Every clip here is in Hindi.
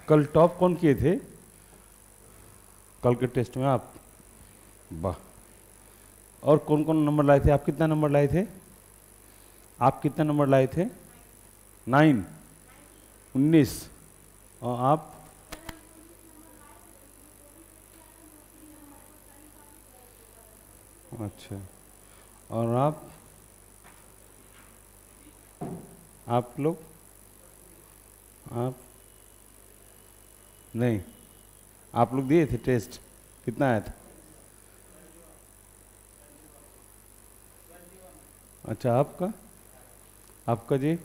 कल टॉप कौन किए थे कल के टेस्ट में आप? वाह। और कौन कौन नंबर लाए थे? आप कितना नंबर लाए थे? आप कितना नंबर लाए थे? 9, 19। और आप? अच्छा। और आप लोग? आप नहीं, आप लोग दिए थे टेस्ट, कितना आया था? अच्छा, आपका जी?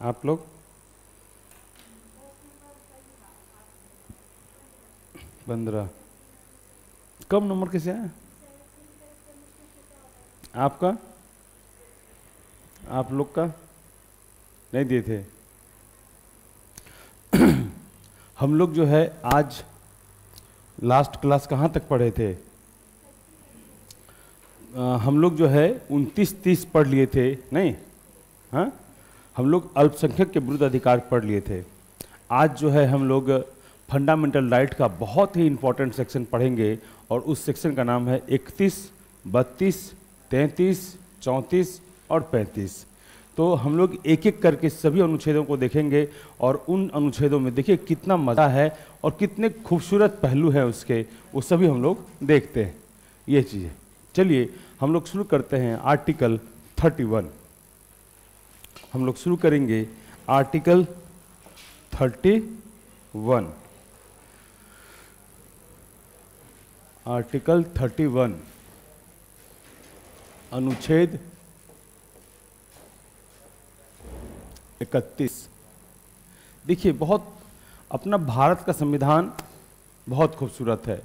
आप लोग? 15। कम नंबर कैसे आया आपका? आप लोग का नहीं दिए थे? हम लोग जो है आज लास्ट क्लास कहाँ तक पढ़े थे? हम लोग जो है 29-30 पढ़ लिए थे, नहीं? हाँ, हम लोग अल्पसंख्यक के विरुद्ध अधिकार पढ़ लिए थे। आज जो है हम लोग फंडामेंटल राइट का बहुत ही इंपॉर्टेंट सेक्शन पढ़ेंगे और उस सेक्शन का नाम है 31, 32, 33, 34 और 35। तो हम लोग एक एक करके सभी अनुच्छेदों को देखेंगे और उन अनुच्छेदों में देखिए कितना मज़ा है और कितने खूबसूरत पहलू हैं उसके, वो सभी हम लोग देखते हैं ये चीज़ें। चलिए हम लोग शुरू करते हैं आर्टिकल 31। हम लोग शुरू करेंगे आर्टिकल 31। आर्टिकल 31 अनुच्छेद 31। देखिए बहुत अपना भारत का संविधान बहुत खूबसूरत है।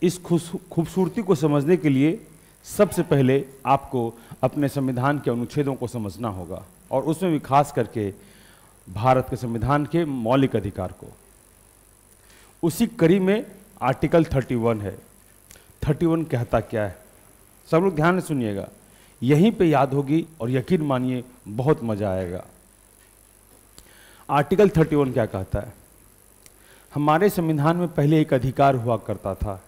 इस खूबसूरती को समझने के लिए सबसे पहले आपको अपने संविधान के अनुच्छेदों को समझना होगा और उसमें भी खास करके भारत के संविधान के मौलिक अधिकार को। उसी कड़ी में आर्टिकल 31 है। 31 कहता क्या है? सब लोग ध्यान से सुनिएगा, यहीं पे याद होगी और यकीन मानिए बहुत मजा आएगा। आर्टिकल 31 क्या कहता है? हमारे संविधान में पहले एक अधिकार हुआ करता था,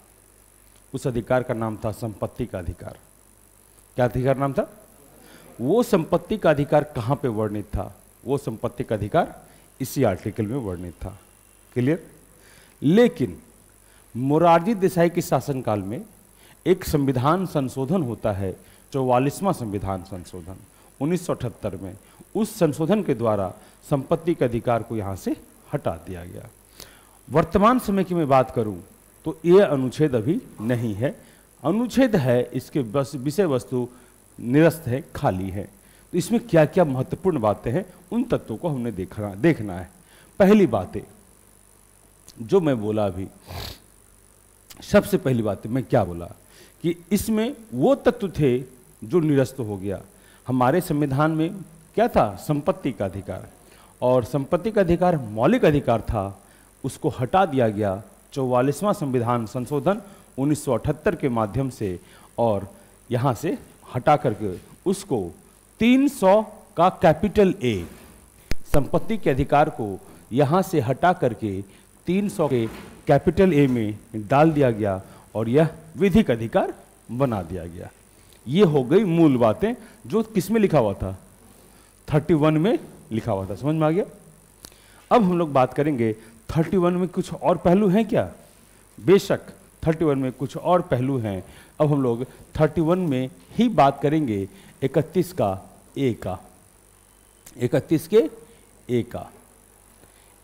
उस अधिकार का नाम था संपत्ति का अधिकार। क्या अधिकार नाम था? वो संपत्ति का अधिकार कहाँ पे वर्णित था? वो संपत्ति का अधिकार इसी आर्टिकल में वर्णित था। क्लियर? लेकिन मोरारजी देसाई के शासनकाल में एक संविधान संशोधन होता है, 44वां संविधान संशोधन 1978 में। उस संशोधन के द्वारा संपत्ति के अधिकार को यहाँ से हटा दिया गया। वर्तमान समय की मैं बात करूं तो ये अनुच्छेद अभी नहीं है, अनुच्छेद है, इसके बस विषय वस्तु निरस्त है, खाली है। तो इसमें क्या क्या महत्वपूर्ण बातें हैं उन तत्वों को हमने देखना है। पहली बातें जो मैं बोला अभी, सबसे पहली बात मैं क्या बोला कि इसमें वो तत्व थे जो निरस्त हो गया। हमारे संविधान में क्या था? संपत्ति का अधिकार, और संपत्ति का अधिकार मौलिक अधिकार था, उसको हटा दिया गया 44वां संविधान संशोधन 1978 के माध्यम से। और यहाँ से हटा करके उसको 300 का कैपिटल ए, संपत्ति के अधिकार को यहाँ से हटा करके 300 के कैपिटल ए में डाल दिया गया और यह विधिक अधिकार बना दिया गया। ये हो गई मूल बातें जो किस में लिखा हुआ था? 31 में लिखा हुआ था। समझ में आ गया? अब हम लोग बात करेंगे 31 में कुछ और पहलू हैं क्या? बेशक 31 में कुछ और पहलू हैं। अब हम लोग 31 में ही बात करेंगे 31 का ए का, 31 के ए का,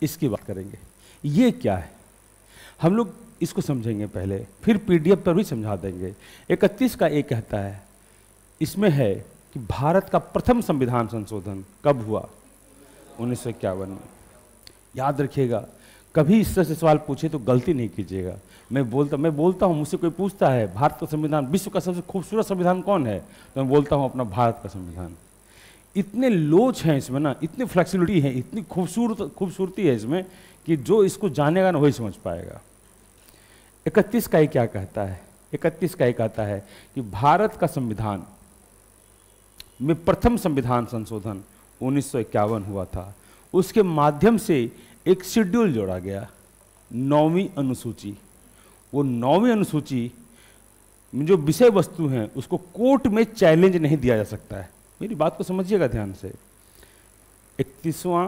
इसकी बात करेंगे। ये क्या है हम लोग इसको समझेंगे पहले, फिर पीडीएफ पर भी समझा देंगे। 31 का ए कहता है, इसमें है कि भारत का प्रथम संविधान संशोधन कब हुआ? 1951 में। याद रखिएगा, कभी इस तरह से सवाल पूछे तो गलती नहीं कीजिएगा। मैं बोलता हूँ, मुझसे कोई पूछता है भारत का संविधान, विश्व का सबसे खूबसूरत संविधान कौन है, तो मैं बोलता हूँ अपना भारत का संविधान। इतने लोच हैं इसमें ना, इतनी फ्लेक्सिबिलिटी है, इतनी खूबसूरती है इसमें कि जो इसको जानेगा ना वही समझ पाएगा। 31 का ये क्या कहता है? 31 का ये कहता है कि भारत का संविधान में प्रथम संविधान संशोधन 1951 हुआ था। उसके माध्यम से एक शेड्यूल जोड़ा गया, 9वीं अनुसूची। वो 9वीं अनुसूची में जो विषय वस्तु हैं उसको कोर्ट में चैलेंज नहीं दिया जा सकता है। मेरी बात को समझिएगा ध्यान से। 31वां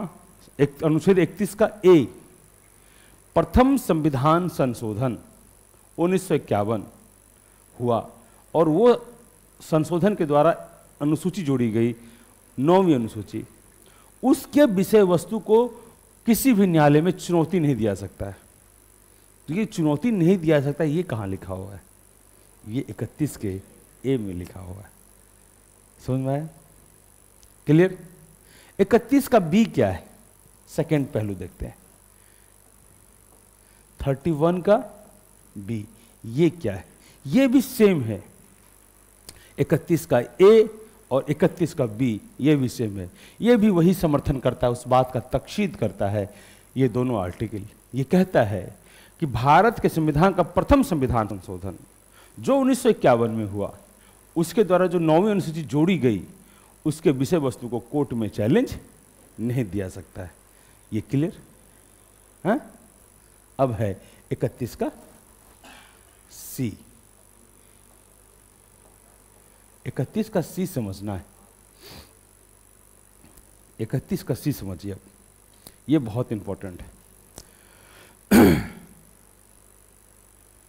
अनुच्छेद 31 का ए, प्रथम संविधान संशोधन 1951 हुआ और वो संशोधन के द्वारा अनुसूची जोड़ी गई, 9वीं अनुसूची। उसके विषय वस्तु को किसी भी न्यायालय में चुनौती नहीं दिया सकता है। तो ये चुनौती नहीं दिया सकता, ये कहाँ लिखा हुआ है? ये 31 के ए में लिखा हुआ है। समझ में आया? क्लियर? 31 का बी क्या है? सेकंड पहलू देखते हैं। 31 का बी ये क्या है? ये भी सेम है। 31 का ए और 31 का बी ये भी सेम है। ये भी वही समर्थन करता है, उस बात का तकशीद करता है। ये दोनों आर्टिकल ये कहता है कि भारत के संविधान का प्रथम संविधान संशोधन जो 1951 में हुआ, उसके द्वारा जो 9वीं अनुसूची जोड़ी गई, उसके विषय वस्तु को कोर्ट में चैलेंज नहीं दिया सकता है। ये क्लियर है? अब है 31 का सी। 31 का सी समझना है। 31 का सी समझिए। अब ये बहुत इंपॉर्टेंट है।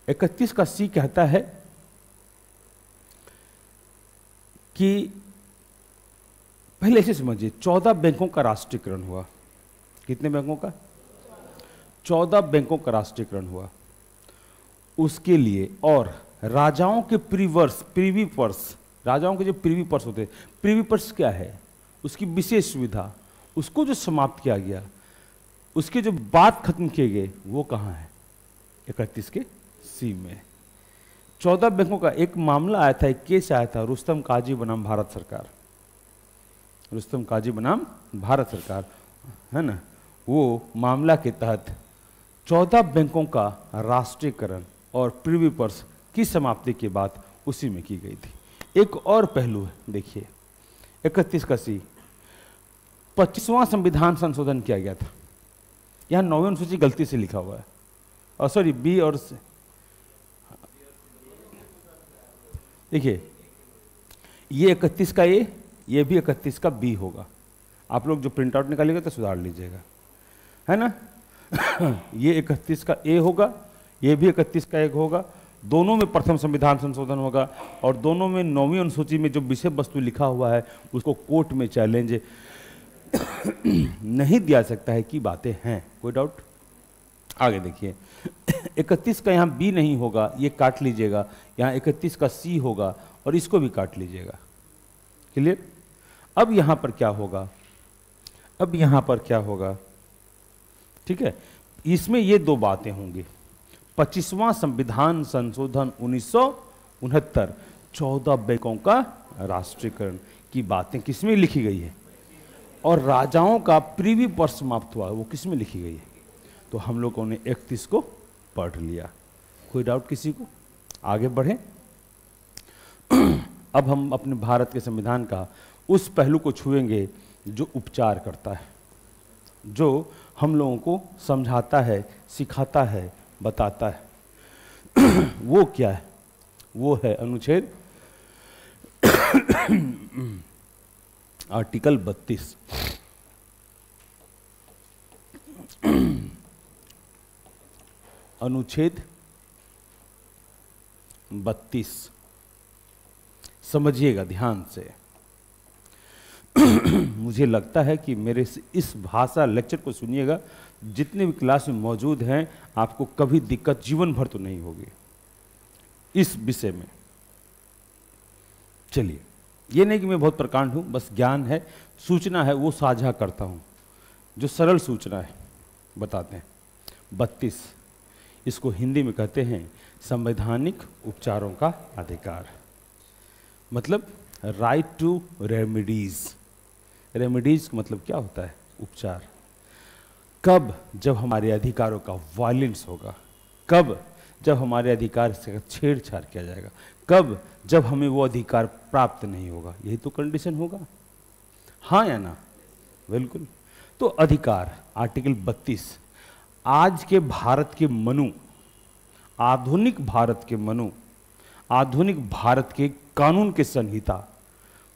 31 का सी कहता है कि पहले ऐसे समझिए, 14 बैंकों का राष्ट्रीयकरण हुआ। कितने बैंकों का? 14 बैंकों का राष्ट्रीयकरण हुआ। उसके लिए और राजाओं के प्रीवी पर्स, राजाओं के जो प्रीवी पर्स होते, प्रीवी पर्स क्या है? उसकी विशेष सुविधा, उसको जो समाप्त किया गया, उसके जो बात खत्म किए गए, वो कहाँ है? 31 के सी में। 14 बैंकों का एक मामला आया था, एक केस आया था, रुस्तम काजी बनाम भारत सरकार। रुस्तम काजी बनाम भारत सरकार है ना। वो मामला के तहत 14 बैंकों का राष्ट्रीयकरण और प्रीवी पर्स की समाप्ति की बात उसी में की गई थी। एक और पहलू है, देखिए 31 का सी, 25वां संविधान संशोधन किया गया था। यहां 9वीं अनुसूची गलती से लिखा हुआ है, और सॉरी बी और देखिए ये 31 का ए, ये भी 31 का बी होगा। आप लोग जो प्रिंट आउट निकालिएगा तो सुधार लीजिएगा, है ना। ये 31 का ए होगा, ये भी 31 का एक होगा। दोनों में प्रथम संविधान संशोधन होगा और दोनों में 9वीं अनुसूची में जो विषय वस्तु लिखा हुआ है उसको कोर्ट में चैलेंज नहीं दिया सकता है की बातें हैं। कोई डाउट? आगे देखिए 31 का यहाँ बी नहीं होगा, ये काट लीजिएगा। यहाँ 31 का सी होगा और इसको भी काट लीजिएगा। क्लियर? अब यहाँ पर क्या होगा? अब यहाँ पर क्या होगा? ठीक है, इसमें ये दो बातें होंगी। 25वां संविधान संशोधन 1969, 14 बैंकों का राष्ट्रीयकरण की बातें किसमें लिखी गई है, और राजाओं का प्रीवी पर्स समाप्त हुआ, वो किसमें लिखी गई है। तो हम लोगों ने 31 को पढ़ लिया। कोई डाउट किसी को? आगे बढ़े। अब हम अपने भारत के संविधान का उस पहलू को छुएंगे जो उपचार करता है, जो हम लोगों को समझाता है, सिखाता है, बताता है। वो क्या है? वो है अनुच्छेद आर्टिकल 32। अनुच्छेद 32 समझिएगा ध्यान से। मुझे लगता है कि मेरे इस भाषा लेक्चर को सुनिएगा, जितने भी क्लास में मौजूद हैं, आपको कभी दिक्कत जीवन भर तो नहीं होगी इस विषय में। चलिए, ये नहीं कि मैं बहुत प्रकांड हूं, बस ज्ञान है, सूचना है, वो साझा करता हूं। जो सरल सूचना है बताते हैं। 32 इसको हिंदी में कहते हैं संवैधानिक उपचारों का अधिकार, मतलब राइट टू रेमेडीज। रेमेडीज का मतलब क्या होता है? उपचार। कब? जब हमारे अधिकारों का वायलेंस होगा। कब? जब हमारे अधिकार से छेड़छाड़ किया जाएगा। कब? जब हमें वो अधिकार प्राप्त नहीं होगा। यही तो कंडीशन होगा, हाँ या ना? बिल्कुल। तो अधिकार आर्टिकल 32 आज के भारत के मनु, आधुनिक भारत के मनु, आधुनिक भारत के कानून के संहिता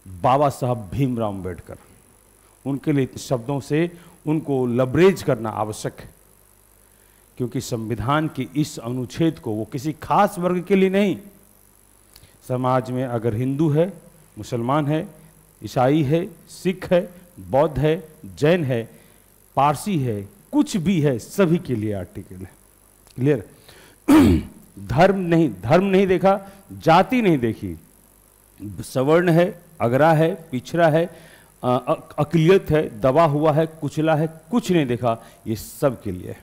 बाबा साहब भीमराव अम्बेडकर, उनके लिए शब्दों से उनको लबरेज करना आवश्यक है, क्योंकि संविधान के इस अनुच्छेद को वो किसी खास वर्ग के लिए नहीं, समाज में अगर हिंदू है, मुसलमान है, ईसाई है, सिख है, बौद्ध है, जैन है, पारसी है, कुछ भी है, सभी के लिए आर्टिकल है। क्लियर? धर्म नहीं देखा, जाति नहीं देखी, सवर्ण है, अगरा है, पिछड़ा है, अकलियत है, दबा हुआ है, कुचला है, कुछ नहीं देखा, ये सब के लिए है।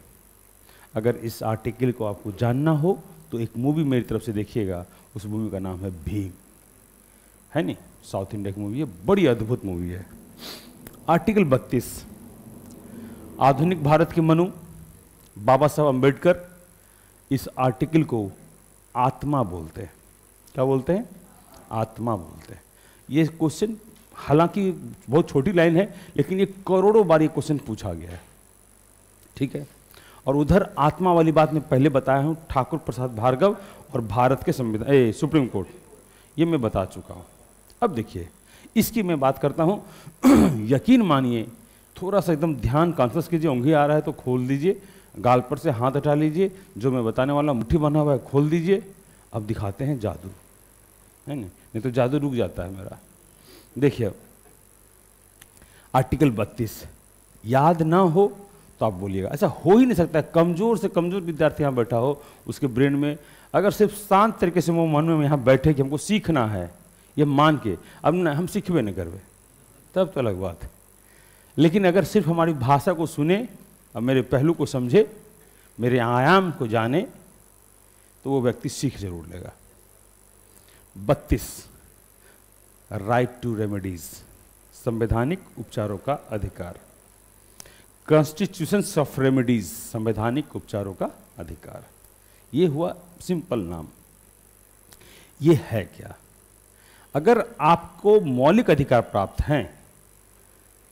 अगर इस आर्टिकल को आपको जानना हो तो एक मूवी मेरी तरफ से देखिएगा, उस मूवी का नाम है भीम, है नहीं, साउथ इंडिया की मूवी है, बड़ी अद्भुत मूवी है। आर्टिकल 32 आधुनिक भारत के मनु बाबा साहब अम्बेडकर इस आर्टिकल को आत्मा बोलते हैं। क्या बोलते हैं? आत्मा बोलते हैं। ये क्वेश्चन हालांकि बहुत छोटी लाइन है, लेकिन ये करोड़ों बार ये क्वेश्चन पूछा गया है। ठीक है? और उधर आत्मा वाली बात मैं पहले बताया हूँ, ठाकुर प्रसाद भार्गव और भारत के संविधान सुप्रीम कोर्ट, ये मैं बता चुका हूँ। अब देखिए इसकी मैं बात करता हूँ। यकीन मानिए, थोड़ा सा एकदम ध्यान कॉन्शस कीजिए, उंगली आ रहा है तो खोल दीजिए, गाल पर से हाथ हटा लीजिए, जो मैं बताने वाला मुट्ठी बना हुआ है खोल दीजिए। अब दिखाते हैं जादू, है नहीं तो जादू रुक जाता है मेरा। देखिए आर्टिकल 32 याद ना हो तो आप बोलिएगा, ऐसा हो ही नहीं सकता। कमजोर से कमजोर विद्यार्थी यहाँ बैठा हो, उसके ब्रेन में अगर सिर्फ शांत तरीके से वो मन में यहाँ बैठे कि हमको सीखना है, ये मान के, अब ना हम सीखबे नहीं करवे तब तो अलग बात है। लेकिन अगर सिर्फ हमारी भाषा को सुने और मेरे पहलू को समझे, मेरे आयाम को जाने, तो वो व्यक्ति सीख जरूर लेगा। 32 राइट टू रेमेडीज, संवैधानिक उपचारों का अधिकार। कॉन्स्टिट्यूशंस ऑफ रेमेडीज, संवैधानिक उपचारों का अधिकार। ये हुआ सिंपल नाम। ये है क्या? अगर आपको मौलिक अधिकार प्राप्त हैं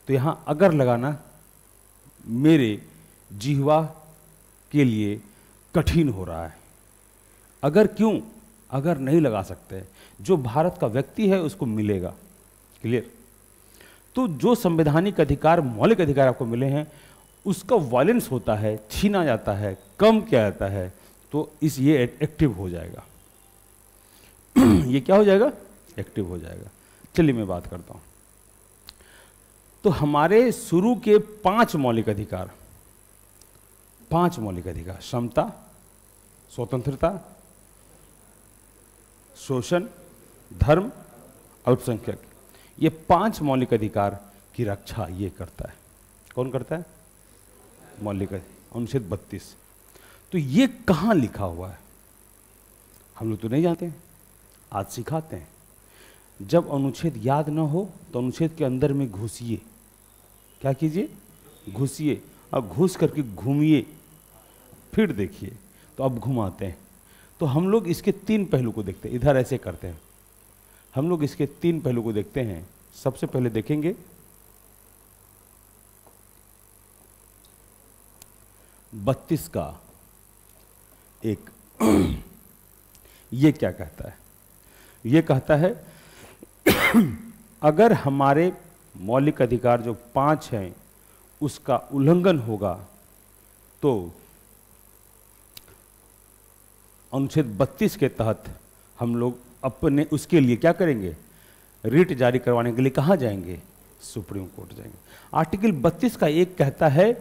तो यहां अगर लगाना मेरे जिह्वा के लिए कठिन हो रहा है। अगर क्यों? अगर नहीं लगा सकते, जो भारत का व्यक्ति है उसको मिलेगा। क्लियर? तो जो संवैधानिक अधिकार, मौलिक अधिकार आपको मिले हैं, उसका वायलेंस होता है, छीना जाता है, कम किया जाता है, तो ये एक्टिव हो जाएगा। ये क्या हो जाएगा? एक्टिव हो जाएगा। चलिए मैं बात करता हूं। तो हमारे शुरू के 5 मौलिक अधिकार, 5 मौलिक अधिकार, समता, स्वतंत्रता, शोषण, धर्म, अल्पसंख्यक, ये 5 मौलिक अधिकार की रक्षा ये करता है। कौन करता है? मौलिक अनुच्छेद 32। तो ये कहाँ लिखा हुआ है? हम लोग तो नहीं जानते हैं, आज सिखाते हैं। जब अनुच्छेद याद ना हो तो अनुच्छेद के अंदर में घुसिए। क्या कीजिए? घुसिए, अब घुस करके घूमिए, फिर देखिए। तो अब घुमाते हैं। तो हम लोग इसके 3 पहलू को देखते हैं। इधर ऐसे करते हैं, हम लोग इसके 3 पहलू को देखते हैं। सबसे पहले देखेंगे 32 का एक ये क्या कहता है? ये कहता है अगर हमारे मौलिक अधिकार जो 5 हैं उसका उल्लंघन होगा तो अनुच्छेद 32 के तहत हम लोग अपने उसके लिए क्या करेंगे? रिट जारी करवाने के लिए कहाँ जाएंगे? सुप्रीम कोर्ट जाएंगे। आर्टिकल 32 का एक कहता है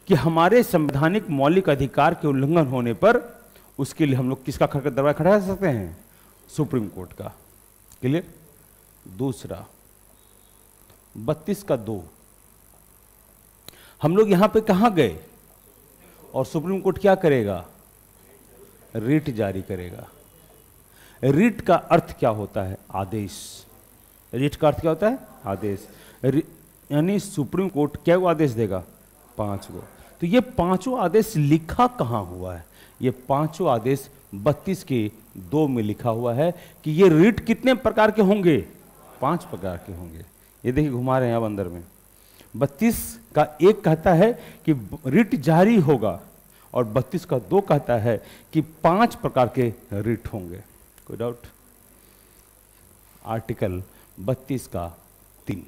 कि हमारे संवैधानिक मौलिक अधिकार के उल्लंघन होने पर उसके लिए हम लोग किसका दरवाजा खड़ा कर सकते हैं? सुप्रीम कोर्ट का। क्लियर? दूसरा 32 का 2, हम लोग यहां पे कहां गए और सुप्रीम कोर्ट क्या करेगा? रिट जारी करेगा। रिट का अर्थ क्या होता है? आदेश। रिट का अर्थ क्या होता है? आदेश। यानी सुप्रीम कोर्ट क्या आदेश देगा? 5 गो। तो ये 5 आदेश लिखा कहां हुआ है? ये 5 आदेश 32 के 2 में लिखा हुआ है कि ये रिट कितने प्रकार के होंगे? 5 प्रकार के होंगे। ये देखिए घुमा रहे हैं अब अंदर में। 32 का 1 कहता है कि रिट जारी होगा और 32 का 2 कहता है कि 5 प्रकार के रिट होंगे। कोई डाउट? आर्टिकल 32 का 3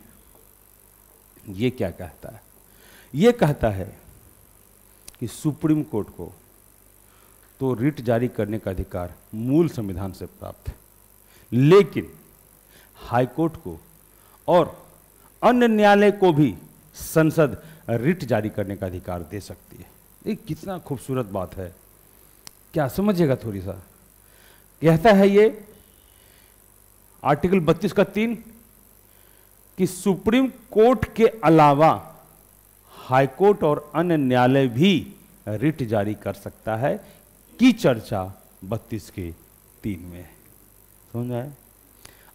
ये क्या कहता है? ये कहता है कि सुप्रीम कोर्ट को तो रिट जारी करने का अधिकार मूल संविधान से प्राप्त है, लेकिन हाई कोर्ट को और अन्य न्यायालय को भी संसद रिट जारी करने का अधिकार दे सकती है। ये कितना खूबसूरत बात है, क्या समझिएगा थोड़ी सा। कहता है ये आर्टिकल 32 का 3 कि सुप्रीम कोर्ट के अलावा हाई कोर्ट और अन्य न्यायालय भी रिट जारी कर सकता है की चर्चा 32 के 3 में है। समझ आए?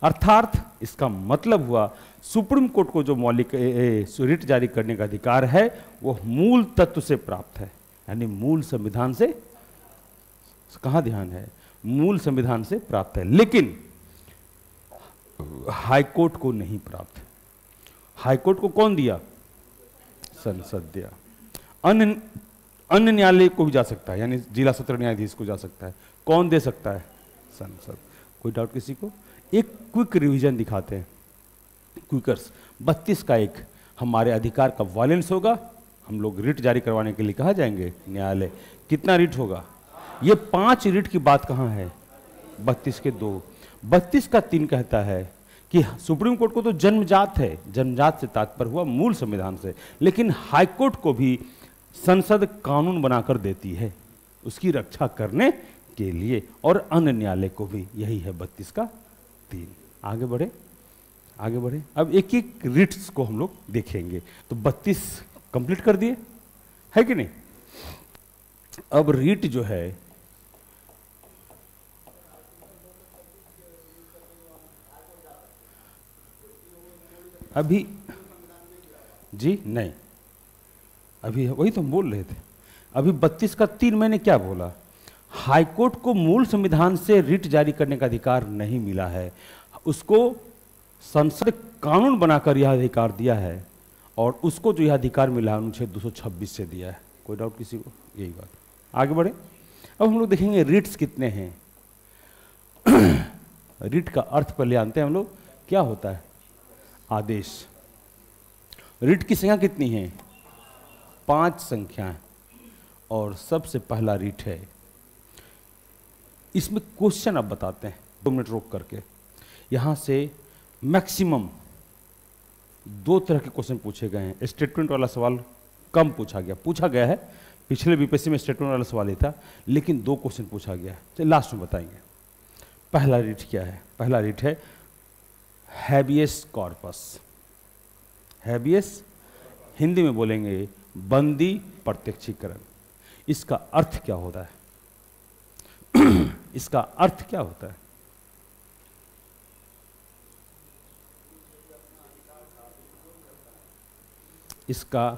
अर्थात इसका मतलब हुआ सुप्रीम कोर्ट को जो मौलिक रिट जारी करने का अधिकार है वो मूल तत्व से प्राप्त है, यानी मूल संविधान से। कहां ध्यान है? मूल संविधान से प्राप्त है, लेकिन हाई कोर्ट को नहीं प्राप्त। हाई कोर्ट को कौन दिया? संसद दिया। अन्य न्यायालय को भी जा सकता है, यानी जिला सत्र न्यायाधीश को जा सकता है। कौन दे सकता है? संसद। कोई डाउट किसी को? एक क्विक रिवीजन दिखाते हैं, क्विकर्स। 32 का 1 हमारे अधिकार का वायलेंस होगा, हम लोग रिट जारी करवाने के लिए कहा जाएंगे न्यायालय। कितना रिट होगा? ये 5 रिट की बात कहाँ है? 32 के 2। 32 का 3 कहता है कि सुप्रीम कोर्ट को तो जन्मजात है, जन्मजात से तात्पर्य हुआ मूल संविधान से, लेकिन हाई कोर्ट को भी संसद कानून बनाकर देती है उसकी रक्षा करने के लिए, और अन्य न्यायालय को भी। यही है 32 का 3। आगे बढ़े, आगे बढ़े। अब एक एक रिट्स को हम लोग देखेंगे। तो 32 कंप्लीट कर दिए, है कि नहीं? अब रिट जो है अभी जी नहीं, अभी वही तो हम बोल रहे थे। अभी 32 का 3 मैंने क्या बोला? हाईकोर्ट को मूल संविधान से रिट जारी करने का अधिकार नहीं मिला है, उसको संसद कानून बनाकर यह अधिकार दिया है, और उसको जो यह अधिकार मिला है अनुच्छेद 226 से दिया है। कोई डाउट किसी को? यही बात। आगे बढ़े। अब हम लोग देखेंगे रिट्स कितने हैं। रिट का अर्थ पहले जानते हैं हम लोग, क्या होता है? आदेश। रिट की संख्या कितनी है? 5 संख्याएं, और सबसे पहला रिट है। इसमें क्वेश्चन अब बताते हैं, 2 मिनट रोक करके। यहां से मैक्सिमम 2 तरह के क्वेश्चन पूछे गए हैं। स्टेटमेंट वाला सवाल कम पूछा गया है। पिछले बीपीएससी में स्टेटमेंट वाला सवाल ही था, लेकिन 2 क्वेश्चन पूछा गया है। चलिए लास्ट में बताएंगे। पहला रिट क्या है? पहला रिट है हैबियस कॉर्पस। हैबियस हिंदी में बोलेंगे बंदी प्रत्यक्षीकरण। इसका अर्थ क्या होता है? इसका अर्थ क्या होता है? इसका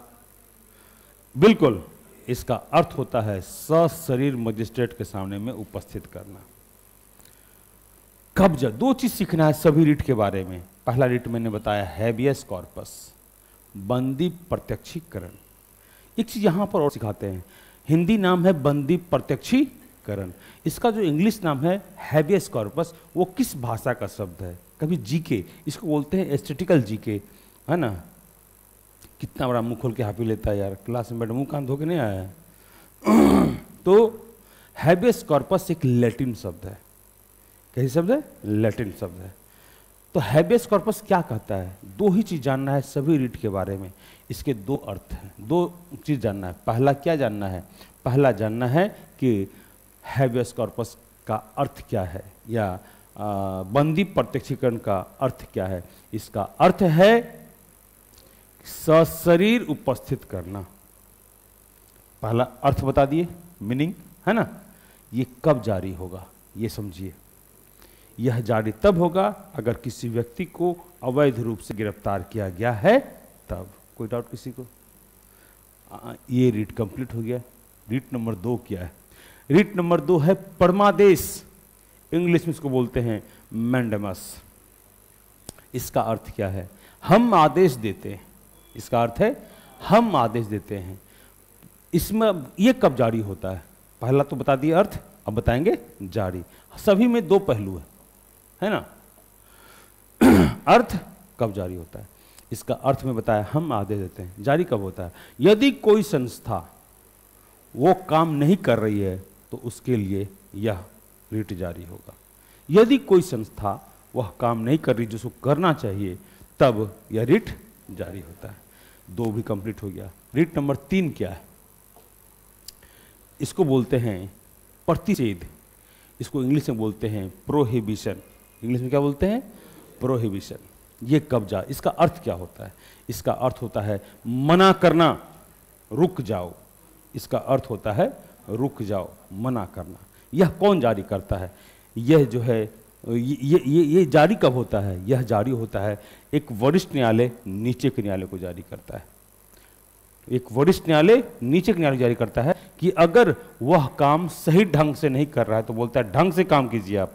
बिल्कुल, इसका अर्थ होता है सशरीर मजिस्ट्रेट के सामने में उपस्थित करना। कब्जा। 2 चीज सीखना है सभी रिट के बारे में। पहला रिट मैंने बताया हैबियस कॉर्पस, बंदी प्रत्यक्षीकरण। एक चीज यहां पर और सिखाते हैं, हिंदी नाम है बंदी प्रत्यक्षीकरण, इसका जो इंग्लिश नाम है हैबियस कॉर्पस, वो किस भाषा का शब्द है? कभी जीके, इसको बोलते हैं एस्थेटिकल जीके, है ना? कितना बड़ा मुंह खोल के हाफी लेता है यार, क्लास में बैठ मुंह कान धो के नहीं आया है। तो हैबियस कॉर्पस एक लैटिन शब्द है। कैसी शब्द है? लैटिन शब्द है। तो हैबियस कॉर्पस क्या कहता है? 2 ही चीज जानना है सभी रिट के बारे में। इसके 2 अर्थ हैं, 2 चीज जानना है। पहला क्या जानना है? पहला जानना है कि हैबियस कॉर्पस का अर्थ क्या है, या बंदी प्रत्यक्षीकरण का अर्थ क्या है। इसका अर्थ है सशरीर उपस्थित करना। पहला अर्थ बता दिए, मीनिंग, है ना? ये कब जारी होगा ये समझिए। यह जारी तब होगा अगर किसी व्यक्ति को अवैध रूप से गिरफ्तार किया गया है तब। कोई डाउट किसी को? ये रीट कंप्लीट हो गया। रीट नंबर 2 क्या है? रीट नंबर 2 है परमादेश। इंग्लिश में इसको बोलते हैं मैंडेमस। इसका अर्थ क्या है? हम आदेश देते हैं, इसका अर्थ है हम आदेश देते हैं। इसमें ये कब जारी होता है? पहला तो बता दिए अर्थ, अब बताएंगे जारी। सभी में दो पहलू है ना। अर्थ कब जारी होता है, इसका अर्थ में बताया हम आदेश देते हैं। जारी कब होता है? यदि कोई संस्था वो काम नहीं कर रही है तो उसके लिए यह रिट जारी होगा। यदि कोई संस्था वह काम नहीं कर रही जिसको करना चाहिए, तब यह रिट जारी होता है। दो भी कंप्लीट हो गया। रिट नंबर 3 क्या है? इसको बोलते हैं प्रतिषेध। इसको इंग्लिश में बोलते हैं प्रोहिबिशन। इंग्लिश में क्या बोलते हैं? प्रोहिबिशन। ये कब जा, इसका अर्थ क्या होता है? इसका अर्थ होता है मना करना, रुक जाओ। इसका अर्थ होता है रुक जाओ, मना करना। यह कौन जारी करता है? यह जो है ये जारी कब होता है? यह जारी होता है एक वरिष्ठ न्यायालय नीचे के न्यायालय को जारी करता है। एक वरिष्ठ न्यायालय नीचे के न्यायालय जारी करता है कि अगर वह काम सही ढंग से नहीं कर रहा है तो बोलता है ढंग से काम कीजिए,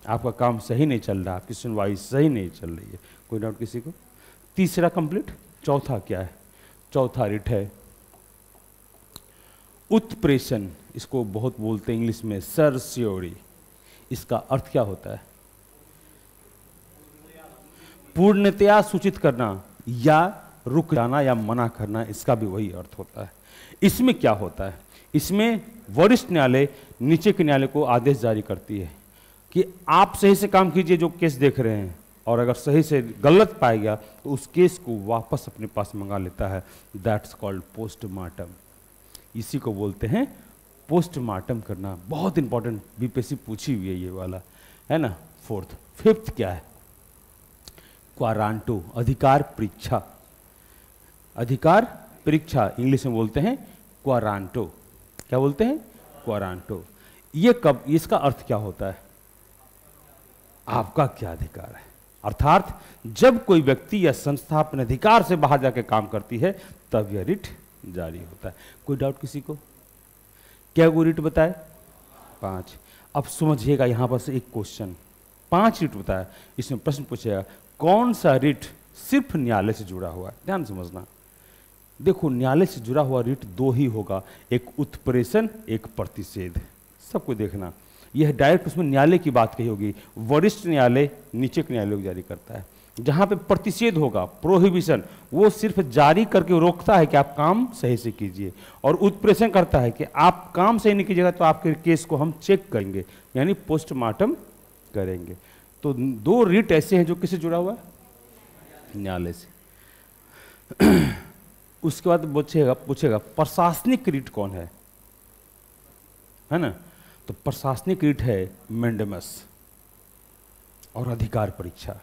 आपका काम सही नहीं चल रहा, आपकी सुनवाई सही नहीं चल रही है। कोई डाउट किसी को? तीसरा कंप्लीट। चौथा क्या है? चौथा रिट है उत्प्रेषण। इसको बहुत बोलते हैं इंग्लिश में सर्सियोरी। इसका अर्थ क्या होता है? पूर्णतया सूचित करना या रुक जाना या मना करना, इसका भी वही अर्थ होता है। इसमें क्या होता है? इसमें वरिष्ठ न्यायालय नीचे के न्यायालय को आदेश जारी करती है कि आप सही से काम कीजिए जो केस देख रहे हैं, और अगर सही से गलत पाया गया तो उस केस को वापस अपने पास मंगा लेता है। That's called postmortem. इसी को बोलते हैं पोस्टमार्टम करना। बहुत इंपॉर्टेंट, बीपीएससी पूछी हुई है ये वाला, है ना। फोर्थ। फिफ्थ क्या है? क्वारांटो, अधिकार परीक्षा। अधिकार परीक्षा इंग्लिश में बोलते हैं क्वारांटो। क्या बोलते हैं? क्वारांटो। ये कब, इसका अर्थ क्या होता है? आपका क्या अधिकार है। अर्थात जब कोई व्यक्ति या संस्था अपने अधिकार से बाहर जाकर काम करती है तब यह रिट जारी होता है। कोई डाउट किसी को? क्या वो रिट बताए? 5। अब समझिएगा, यहां पर से एक क्वेश्चन, 5 रिट बताया, इसमें प्रश्न पूछेगा कौन सा रिट सिर्फ न्यायालय से जुड़ा हुआ है। ध्यान समझना। देखो, न्यायालय से जुड़ा हुआ रिट 2 ही होगा, एक उत्प्रेषण, एक प्रतिषेध। सबको देखना, यह डायरेक्ट उसमें न्यायालय की बात कही होगी। वरिष्ठ न्यायालय नीचे के न्यायालय को जारी करता है। जहां पे प्रतिषेध होगा, प्रोहिबिशन, वो सिर्फ जारी करके रोकता है कि आप काम सही से कीजिए, और उत्प्रेषण करता है कि आप काम सही नहीं कीजिएगा तो आपके केस को हम चेक करेंगे, यानी पोस्टमार्टम करेंगे। तो 2 रिट ऐसे हैं जो किससे जुड़ा हुआ है? न्यायालय से। उसके बाद पूछेगा प्रशासनिक रिट कौन है ना। तो प्रशासनिक रिट है मैंडेमस और अधिकार परीक्षा।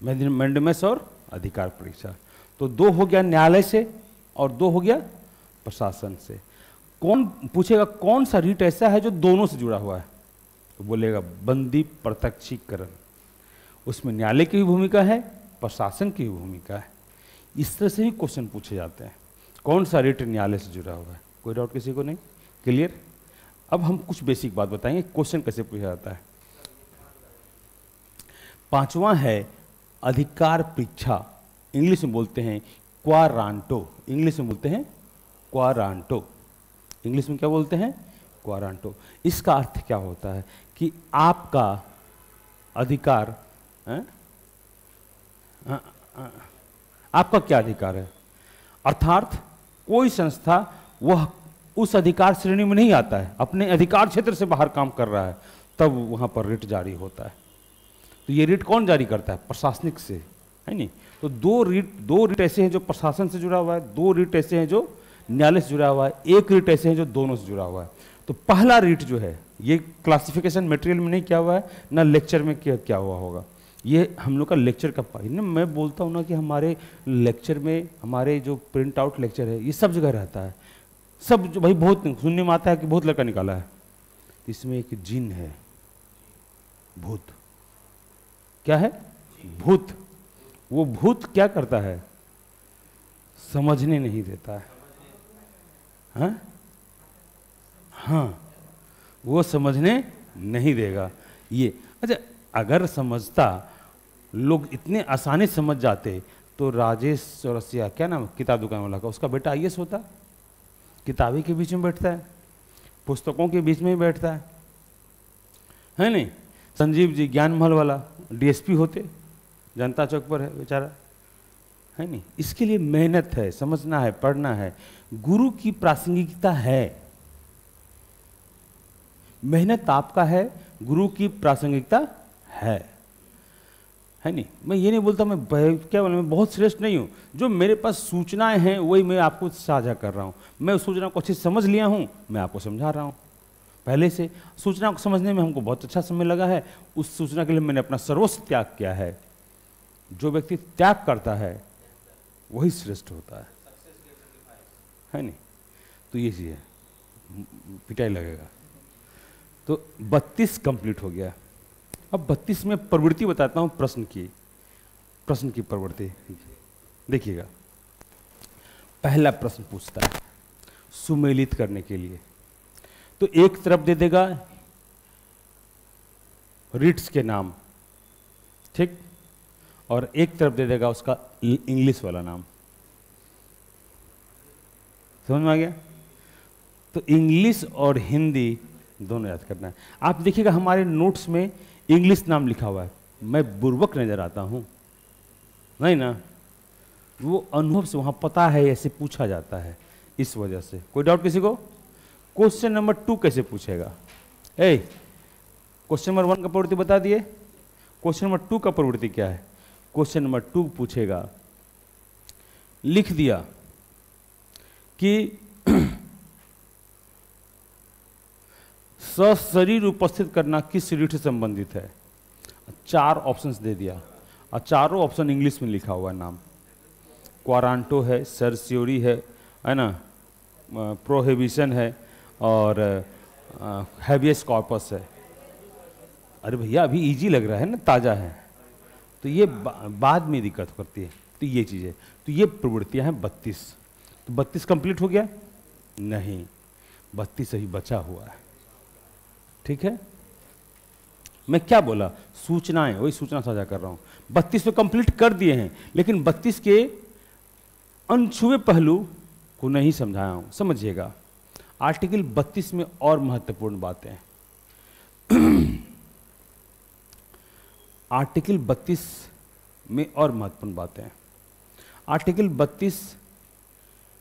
मैंडेमस और अधिकार परीक्षा। तो 2 हो गया न्यायालय से और 2 हो गया प्रशासन से। कौन पूछेगा कौन सा रिट ऐसा है जो दोनों से जुड़ा हुआ है? तो बोलेगा बंदी प्रत्यक्षीकरण। उसमें न्यायालय की भी भूमिका है, प्रशासन की भी भूमिका है। इस तरह से ही क्वेश्चन पूछे जाते हैं। कौन सा रिट न्यायालय से जुड़ा हुआ है? कोई डाउट किसी को नहीं? क्लियर? अब हम कुछ बेसिक बात बताएंगे, क्वेश्चन कैसे पूछा जाता है। 5वां है अधिकार परीक्षा। इंग्लिश में बोलते हैं क्वारांटो। इंग्लिश में बोलते हैं क्वारांटो। इंग्लिश में क्या बोलते हैं? क्वारांटो। इसका अर्थ क्या होता है कि आपका अधिकार, आपका क्या अधिकार है। अर्थात कोई संस्था वह उस अधिकार श्रेणी में नहीं आता है, अपने अधिकार क्षेत्र से बाहर काम कर रहा है, तब वहां पर रिट जारी होता है। तो ये रिट कौन जारी करता है? प्रशासनिक से, है नहीं। तो 2 रिट ऐसे हैं जो प्रशासन से जुड़ा हुआ है, 2 रिट ऐसे हैं जो न्यायालय से जुड़ा हुआ है, 1 रिट ऐसे हैं जो दोनों से जुड़ा हुआ है। तो पहला रिट जो है, ये क्लासिफिकेशन मटेरियल में नहीं किया हुआ है, ना लेक्चर में क्या हुआ होगा। ये हम लोग का लेक्चर का पार्ट ना। मैं बोलता हूँ ना कि हमारे लेक्चर में, हमारे जो प्रिंट आउट लेक्चर है, ये सब जगह रहता है। सब जो भाई बहुत सुनने में आता है कि बहुत लड़का निकाला है। इसमें एक जिन है, भूत। क्या है? भूत। वो भूत क्या करता है? समझने नहीं देता है। हाँ, वो समझने नहीं देगा। ये अच्छा, अगर समझता, लोग इतने आसानी समझ जाते, तो राजेश चौरसिया, क्या नाम किताब दुकान वाला का, उसका बेटा आईएएस होता है, किताबी के बीच में बैठता है, पुस्तकों के बीच में ही बैठता है नहीं। संजीव जी ज्ञान महल वाला डीएसपी होते, जनता चौक पर है बेचारा, है नहीं। इसके लिए मेहनत है, समझना है, पढ़ना है, गुरु की प्रासंगिकता है, मेहनत आपका है, गुरु की प्रासंगिकता है नहीं। मैं ये नहीं बोलता मैं क्या बोला, मैं बहुत श्रेष्ठ नहीं हूँ, जो मेरे पास सूचनाएं हैं वही मैं आपको साझा कर रहा हूँ। मैं उस सूचना को अच्छे से समझ लिया हूँ, मैं आपको समझा रहा हूँ। पहले से सूचना को समझने में हमको बहुत अच्छा समय लगा है, उस सूचना के लिए मैंने अपना सर्वस्व त्याग किया है। जो व्यक्ति त्याग करता है वही श्रेष्ठ होता है नहीं। तो ये चीज़ है, पिटाई लगेगा। तो 32 कंप्लीट हो गया। अब 32 में प्रवृत्ति बताता हूं, प्रश्न की प्रवृत्ति देखिएगा। पहला प्रश्न पूछता है सुमेलित करने के लिए, तो एक तरफ दे देगा रिट्स के नाम, ठीक, और एक तरफ दे देगा उसका इंग्लिश वाला नाम। समझ में आ गया? तो इंग्लिश और हिंदी दोनों याद करना है। आप देखिएगा हमारे नोट्स में इंग्लिश नाम लिखा हुआ है, मैं बुर्बक नजर आता हूं नहीं ना, वो अनुभव से वहां पता है, ऐसे पूछा जाता है, इस वजह से। कोई डाउट किसी को? क्वेश्चन नंबर 2 कैसे पूछेगा? क्वेश्चन नंबर 1 का प्रवृत्ति बता दिए, क्वेश्चन नंबर 2 का प्रवृत्ति क्या है? क्वेश्चन नंबर 2 पूछेगा, लिख दिया कि सशरीर उपस्थित करना किस रीढ़ से संबंधित है? 4 ऑप्शंस दे दिया और चारों ऑप्शन इंग्लिश में लिखा हुआ है नाम। क्वारांटो है, सर्स्योरी है ना, प्रोहिबिशन है और हैबियस कॉर्पस है। अरे भैया अभी इजी लग रहा है ना, ताज़ा है, तो ये बाद में दिक्कत करती है। तो ये चीज़ है, तो ये प्रवृत्तियां हैं 32। तो 32 कंप्लीट हो गया? नहीं, 32 अभी बचा हुआ है। ठीक है, मैं क्या बोला? सूचनाएं, वही सूचना साझा कर रहा हूं। 32 तो कंप्लीट कर दिए हैं, लेकिन 32 के अनछुए पहलू को नहीं समझाया हूं, समझिएगा। आर्टिकल 32 में और महत्वपूर्ण बातें हैं। आर्टिकल 32 में और महत्वपूर्ण बातें हैं। आर्टिकल 32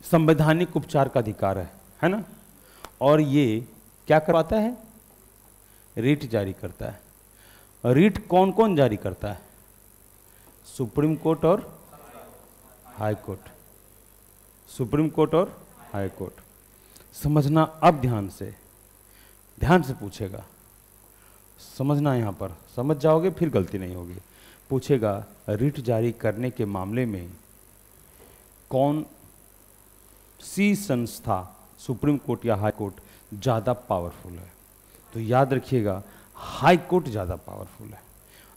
संवैधानिक उपचार का अधिकार है ना, और ये क्या करवाता है? रीट जारी करता है। रीट कौन कौन जारी करता है? सुप्रीम कोर्ट और हाई कोर्ट। सुप्रीम कोर्ट और हाई कोर्ट। समझना अब ध्यान से पूछेगा, समझना, यहां पर समझ जाओगे फिर गलती नहीं होगी। पूछेगा रीट जारी करने के मामले में कौन सी संस्था, सुप्रीम कोर्ट या हाई कोर्ट, ज़्यादा पावरफुल है? तो याद रखिएगा हाई कोर्ट ज़्यादा पावरफुल है।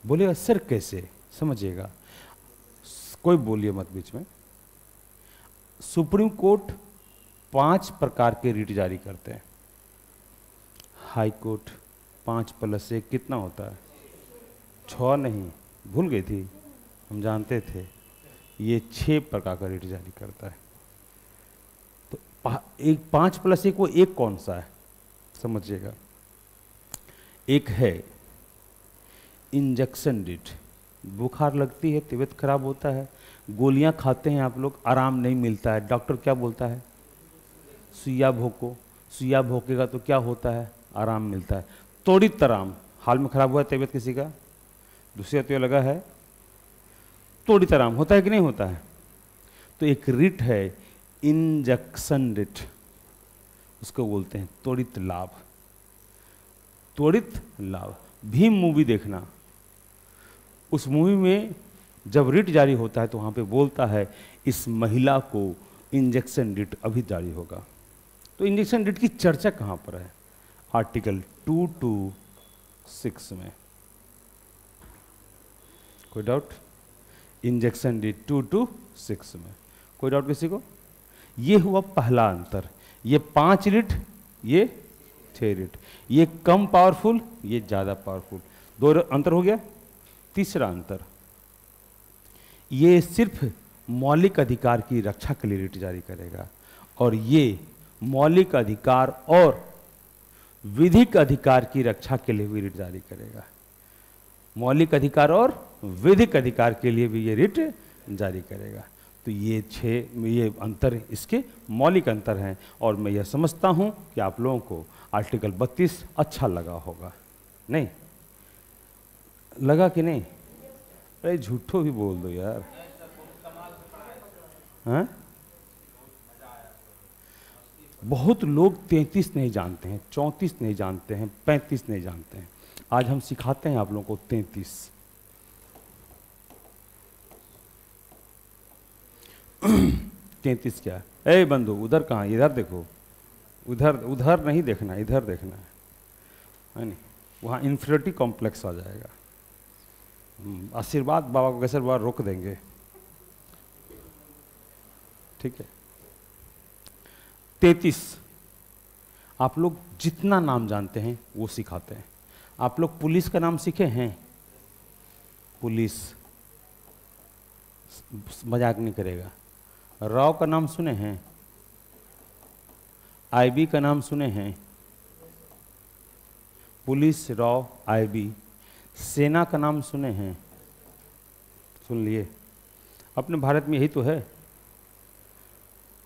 बोलेगा सर कैसे? समझिएगा, कोई बोलिए मत बीच में। सुप्रीम कोर्ट 5 प्रकार के रीट जारी करते हैं, हाई कोर्ट 5+1 कितना होता है? 6 नहीं, भूल गई थी, हम जानते थे। ये 6 प्रकार का रीट जारी करता है। तो 5+1 वो एक कौन सा है? समझिएगा, एक है इंजेक्शन रीट। बुखार लगती है, तबीयत खराब होता है, गोलियां खाते हैं आप लोग, आराम नहीं मिलता है, डॉक्टर क्या बोलता है? सुइया भोंको। सुइया भोंकेगा तो क्या होता है? आराम मिलता है। त्वरित आराम, हाल में खराब हुआ है तबीयत किसी का, दूसरी हत्या लगा है, त्वरित आराम होता है कि नहीं होता है? तो एक रीट है इंजेक्शन रीट, उसको बोलते हैं त्वरित लाभ। त्वरित लाभ। भीम मूवी देखना, उस मूवी में जब रीट जारी होता है तो वहां पे बोलता है इस महिला को इंजेक्शन रीट अभी जारी होगा। तो इंजेक्शन रीट की चर्चा कहां पर है? आर्टिकल 226 में। कोई डाउट? इंजेक्शन रीट 226 में, कोई डाउट किसी को? ये हुआ पहला अंतर। ये 5 रीट, ये 6 रीट, ये कम पावरफुल, ये ज्यादा पावरफुल। 2 अंतर हो गया। तीसरा अंतर, ये सिर्फ मौलिक अधिकार की रक्षा के लिए रिट जारी करेगा, और ये मौलिक अधिकार और विधिक अधिकार की रक्षा के लिए भी रिट जारी करेगा। मौलिक अधिकार और विधिक अधिकार के लिए भी ये रिट जारी करेगा। तो ये अंतर इसके मौलिक अंतर हैं, और मैं यह समझता हूं कि आप लोगों को आर्टिकल 32 अच्छा लगा होगा। नहीं लगा कि नहीं? अरे झूठो भी बोल दो यार। हाँ? बहुत लोग 33 नहीं जानते हैं, 34 नहीं जानते हैं, 35 नहीं जानते हैं। आज हम सिखाते हैं आप लोगों को 33। 33 क्या है? ए बंधु उधर कहाँ? इधर देखो, उधर उधर नहीं देखना, इधर देखना है नहीं? वहाँ इन्फीरियरिटी कॉम्प्लेक्स आ जाएगा। आशीर्वाद बाबा को कैसे बाबा रोक देंगे, ठीक है? 33 आप लोग जितना नाम जानते हैं वो सिखाते हैं। आप लोग पुलिस का नाम सीखे हैं? पुलिस, मजाक नहीं करेगा। राव का नाम सुने हैं? आईबी का नाम सुने हैं? Police, Rao, IB. सेना का नाम सुने हैं? सुन लिए? अपने भारत में यही तो है।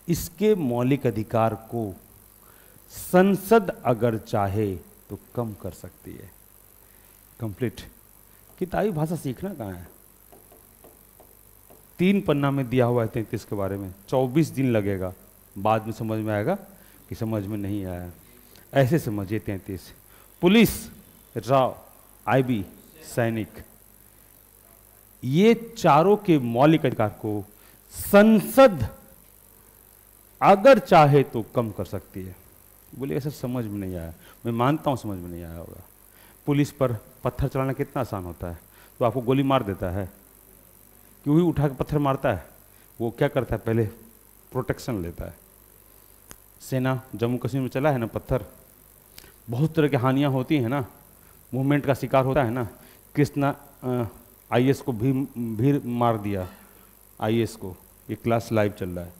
इसके मौलिक अधिकार को संसद अगर चाहे तो कम कर सकती है। कंप्लीट। किताबी भाषा सीखना कहाँ है? 3 पन्ना में दिया हुआ है 33 के बारे में। 24 दिन लगेगा, बाद में समझ में आएगा कि समझ में नहीं आया। ऐसे समझिए 33। पुलिस, राव, आईबी, सैनिक, ये चारों के मौलिक अधिकार को संसद अगर चाहे तो कम कर सकती है। बोले ऐसा समझ में नहीं आया। मैं मानता हूं समझ में नहीं आया होगा। पुलिस पर पत्थर चलाना कितना आसान होता है, तो आपको गोली मार देता है, क्यों ही उठा के पत्थर मारता है? वो क्या करता है, पहले प्रोटेक्शन लेता है। सेना जम्मू कश्मीर में चला है ना पत्थर, बहुत तरह की हानियां होती हैं ना, मूवमेंट का शिकार होता है ना। कृष्णा आईएएस को भी मार दिया, आईएएस को। ये क्लास लाइव चल रहा है।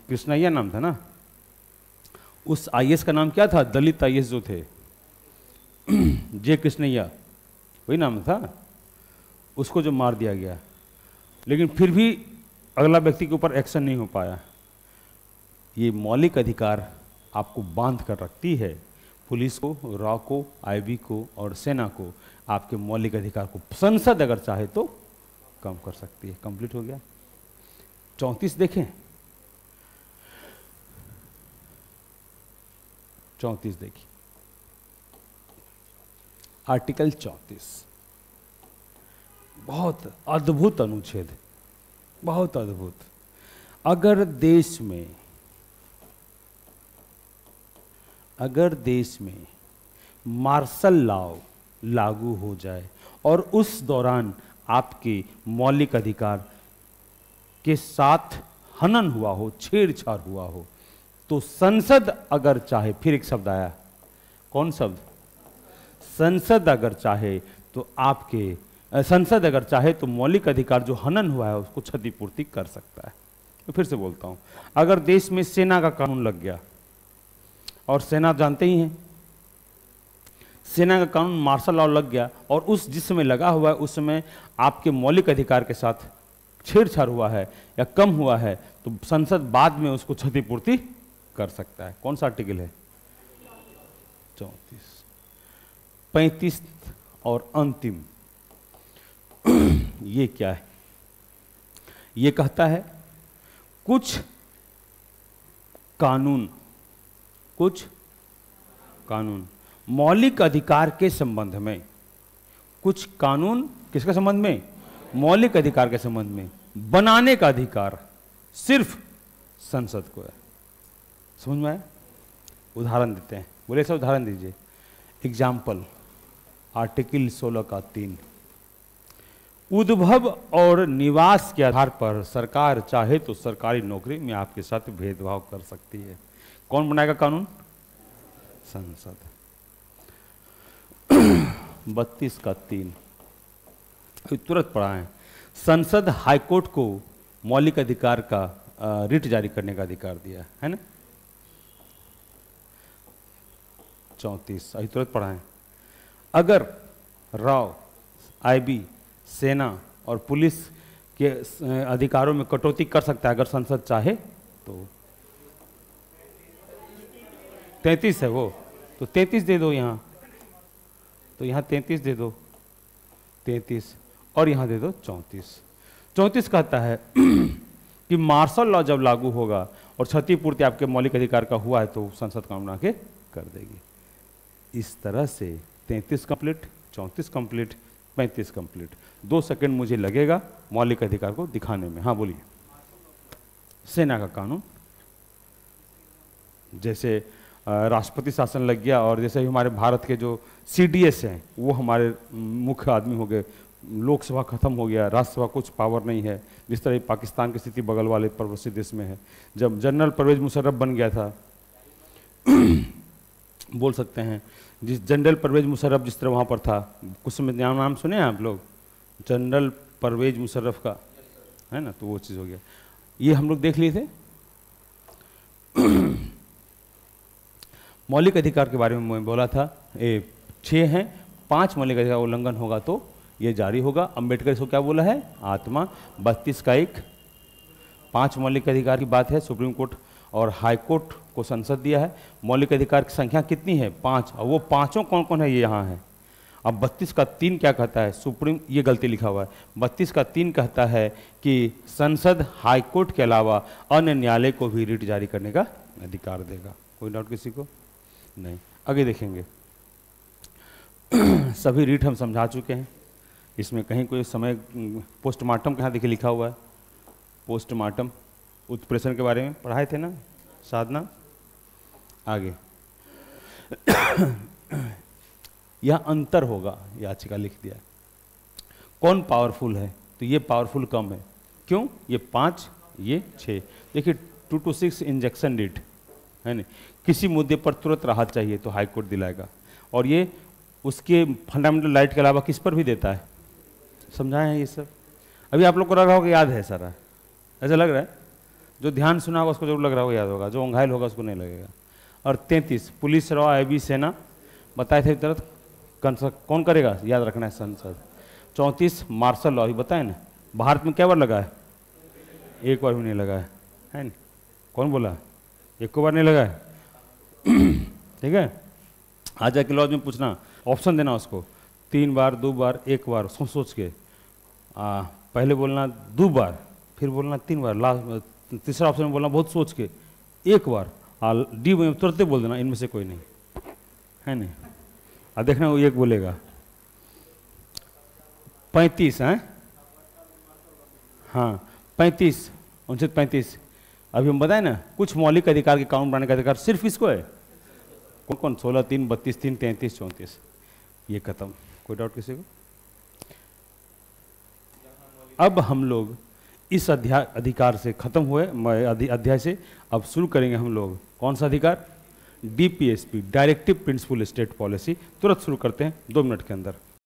कृष्णैया नाम था ना, उस आईएएस का नाम क्या था? दलित आईएएस जो थे, जे कृष्णैया, वही नाम था। उसको जो मार दिया गया, लेकिन फिर भी अगला व्यक्ति के ऊपर एक्शन नहीं हो पाया। ये मौलिक अधिकार आपको बांध कर रखती है। पुलिस को, रॉ को, आईबी को और सेना को आपके मौलिक अधिकार को संसद अगर चाहे तो कम कर सकती है। कंप्लीट हो गया। 34 देखें, 34 देखिए, आर्टिकल 34 बहुत अद्भुत अनुच्छेद, बहुत अद्भुत। अगर देश में मार्शल लॉ लागू हो जाए और उस दौरान आपके मौलिक अधिकार के साथ हनन हुआ हो, छेड़छाड़ हुआ हो, तो संसद अगर चाहे, फिर एक शब्द आया, कौन शब्द? संसद अगर चाहे तो संसद अगर चाहे तो मौलिक अधिकार जो हनन हुआ है उसको क्षतिपूर्ति कर सकता है। तो फिर से बोलता हूं, अगर देश में सेना का कानून लग गया, और सेना जानते ही हैं, सेना का कानून मार्शल लॉ लग गया, और उस जिस समय लगा हुआ है उस समय आपके मौलिक अधिकार के साथ छेड़छाड़ हुआ है या कम हुआ है, तो संसद बाद में उसको क्षतिपूर्ति कर सकता है। कौन सा आर्टिकल है? 34। 35 और अंतिम ये क्या है? ये कहता है कुछ कानून मौलिक अधिकार के संबंध में, कुछ कानून किसके संबंध में? मौलिक अधिकार के संबंध में बनाने का अधिकार सिर्फ संसद को है। समझ में आया? उदाहरण देते हैं। बोले ऐसा उदाहरण दीजिए। एग्जाम्पल, आर्टिकल 16 का 3, उद्भव और निवास के आधार पर सरकार चाहे तो सरकारी नौकरी में आपके साथ भेदभाव कर सकती है। कौन बनाएगा कानून? संसद। 32 का 3 तुरंत पढ़ा है। संसद हाईकोर्ट को मौलिक अधिकार का रिट जारी करने का अधिकार दिया है ना। 34 अभी तुरंत पढ़ा है। अगर राव, आईबी, सेना और पुलिस के अधिकारों में कटौती कर सकता है अगर संसद चाहे तो। 33 है वो, तो 33 दे दो यहाँ, तो यहाँ 33 दे दो, 33 और यहाँ दे दो 34। 34 कहता है कि मार्शल लॉ जब लागू होगा और क्षतिपूर्ति आपके मौलिक अधिकार का हुआ है तो संसद काम बना के कर देगी। इस तरह से 33 कंप्लीट, 34 कंप्लीट, 35 कंप्लीट। 2 सेकंड मुझे लगेगा मौलिक अधिकार को दिखाने में। हाँ बोलिए। सेना का कानून, जैसे राष्ट्रपति शासन लग गया, और जैसे हमारे भारत के जो CDS हैं वो हमारे मुख्य आदमी हो गए, लोकसभा खत्म हो गया, राज्यसभा कुछ पावर नहीं है। जिस तरह पाकिस्तान की स्थिति बगल वाले पड़ोसी देश में है। जब जनरल परवेज मुशर्रफ बन गया था बोल सकते हैं, जिस जनरल परवेज मुशर्रफ जिस तरह वहाँ पर था, कुछ समय नाम सुने हैं आप लोग जनरल परवेज मुशर्रफ का, है ना, तो वो चीज़ हो गया। ये हम लोग देख लिए थे। मौलिक अधिकार के बारे में मैं बोला था, 6 हैं, 5 मौलिक अधिकार उल्लंघन होगा तो ये जारी होगा। अंबेडकर इसको क्या बोला है? आत्मा। 32 का 1, 5 मौलिक अधिकार की बात है। सुप्रीम कोर्ट और हाई कोर्ट को संसद दिया है। मौलिक अधिकार की संख्या कितनी है? 5। और वो पांचों कौन कौन है ये यहाँ है। अब 32 का 3 क्या कहता है? सुप्रीम, ये गलती लिखा हुआ है, 32 का 3 कहता है कि संसद हाई कोर्ट के अलावा अन्य न्यायालय को भी रिट जारी करने का अधिकार देगा। कोई डाउट किसी को? नहीं। आगे देखेंगे। सभी रिट हम समझा चुके हैं, इसमें कहीं कोई समय पोस्टमार्टम कहाँ देखिए लिखा हुआ है, पोस्टमार्टम उत्प्रेषण के बारे में पढ़ाए थे ना साधना। आगे यह अंतर होगा, याचिका लिख दिया। कौन पावरफुल है? तो ये पावरफुल कम है। क्यों? ये 5, ये 6। देखिए 226 इंजेक्शन रिट है ना, किसी मुद्दे पर तुरंत राहत चाहिए तो हाई कोर्ट दिलाएगा, और ये उसके फंडामेंटल राइट के अलावा किस पर भी देता है। समझाए हैं ये सब? अभी आप लोग को लग रहा होगा याद है सारा, ऐसा लग रहा है? जो ध्यान सुना होगा उसको जरूर लग रहा होगा याद होगा, जो ओंघायल होगा उसको नहीं लगेगा। और 33 पुलिस, रॉ, आईबी, सेना बताए थे तुरंत कौन करेगा, याद रखना है, संसद। 34 मार्शल लॉ, बताए ना, भारत में क्या बार लगा है? एक बार भी नहीं लगा है नहीं? कौन बोला? एक को बार नहीं लगा है। ठीक है, आ जाके लॉज में पूछना, ऑप्शन देना उसको, 3 बार, 2 बार, 1 बार, सोच सोच के। पहले बोलना 2 बार, फिर बोलना 3 बार, लास्ट तीसरा ऑप्शन में बोलना बहुत सोच के 1 बार, डी में तुरंत बोल देना इनमें से कोई नहीं है नहीं। अब देखना वो एक बोलेगा 35 है। हाँ 35, 35। अभी हम बताए ना कुछ मौलिक अधिकार के कानून बनाने का अधिकार सिर्फ इसको है। कौन कौन? 16, 3, 32, 3, 33, 34। ये खत्म। कोई डाउट किसी को? अब हम लोग इस अधिकार से खत्म हुए अध्याय से अब शुरू करेंगे हम लोग कौन सा अधिकार? DPSP, directive principle state policy. तुरंत शुरू करते हैं 2 मिनट के अंदर।